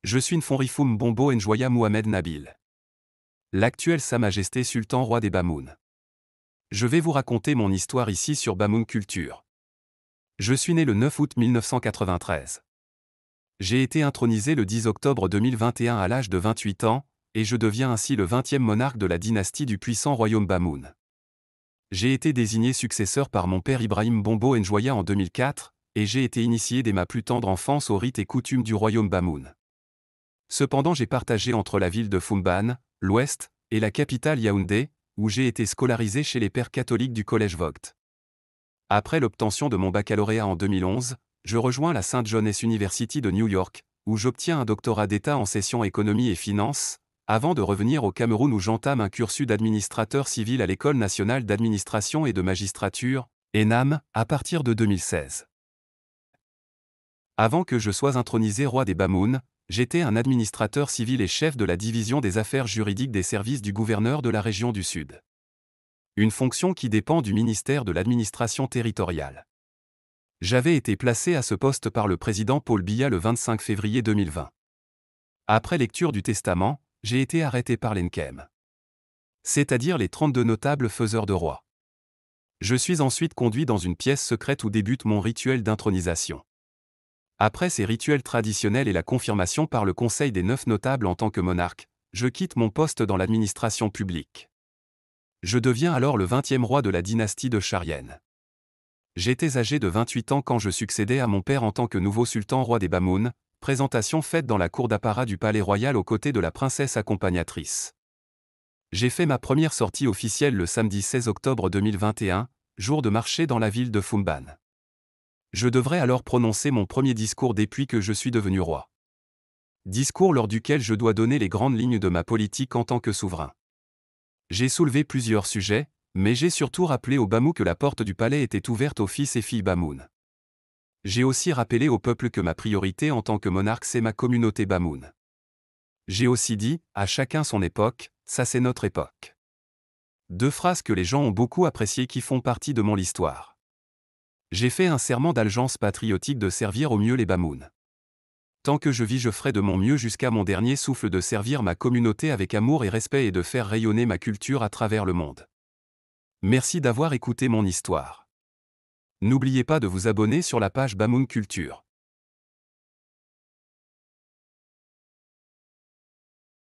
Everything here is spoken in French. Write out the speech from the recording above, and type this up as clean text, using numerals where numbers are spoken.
Je suis Nfonrifoum Bombo Njoya Mohamed Nabil. L'actuel Sa Majesté Sultan Roi des Bamoun. Je vais vous raconter mon histoire ici sur Bamoun Culture. Je suis né le 9 août 1993. J'ai été intronisé le 10 octobre 2021 à l'âge de 28 ans, et je deviens ainsi le 20e monarque de la dynastie du puissant royaume Bamoun. J'ai été désigné successeur par mon père Ibrahim Bombo Njoya en 2004, et j'ai été initié dès ma plus tendre enfance aux rites et coutumes du royaume Bamoun. Cependant j'ai partagé entre la ville de Foumban, l'Ouest, et la capitale Yaoundé, où j'ai été scolarisé chez les pères catholiques du collège Vogt. Après l'obtention de mon baccalauréat en 2011, je rejoins la St. John's University de New York, où j'obtiens un doctorat d'État en session économie et finance, avant de revenir au Cameroun où j'entame un cursus d'administrateur civil à l'École nationale d'administration et de magistrature, ENAM, à partir de 2016. Avant que je sois intronisé roi des Bamoun, j'étais un administrateur civil et chef de la division des affaires juridiques des services du gouverneur de la région du Sud. Une fonction qui dépend du ministère de l'administration territoriale. J'avais été placé à ce poste par le président Paul Biya le 25 février 2020. Après lecture du testament, j'ai été arrêté par l'ENKEM. C'est-à-dire les 32 notables faiseurs de roi. Je suis ensuite conduit dans une pièce secrète où débute mon rituel d'intronisation. Après ces rituels traditionnels et la confirmation par le Conseil des 9 notables en tant que monarque, je quitte mon poste dans l'administration publique. Je deviens alors le 20e roi de la dynastie de Charienne. J'étais âgé de 28 ans quand je succédais à mon père en tant que nouveau sultan roi des Bamoun, présentation faite dans la cour d'apparat du palais royal aux côtés de la princesse accompagnatrice. J'ai fait ma première sortie officielle le samedi 16 octobre 2021, jour de marché dans la ville de Foumban. Je devrais alors prononcer mon premier discours depuis que je suis devenu roi. Discours lors duquel je dois donner les grandes lignes de ma politique en tant que souverain. J'ai soulevé plusieurs sujets, mais j'ai surtout rappelé aux Bamou que la porte du palais était ouverte aux fils et filles Bamoun. J'ai aussi rappelé au peuple que ma priorité en tant que monarque c'est ma communauté Bamoun. J'ai aussi dit, à chacun son époque, ça c'est notre époque. Deux phrases que les gens ont beaucoup appréciées qui font partie de mon histoire. J'ai fait un serment d'allégeance patriotique de servir au mieux les Bamoun. Tant que je vis, je ferai de mon mieux jusqu'à mon dernier souffle de servir ma communauté avec amour et respect et de faire rayonner ma culture à travers le monde. Merci d'avoir écouté mon histoire. N'oubliez pas de vous abonner sur la page Bamoun Culture.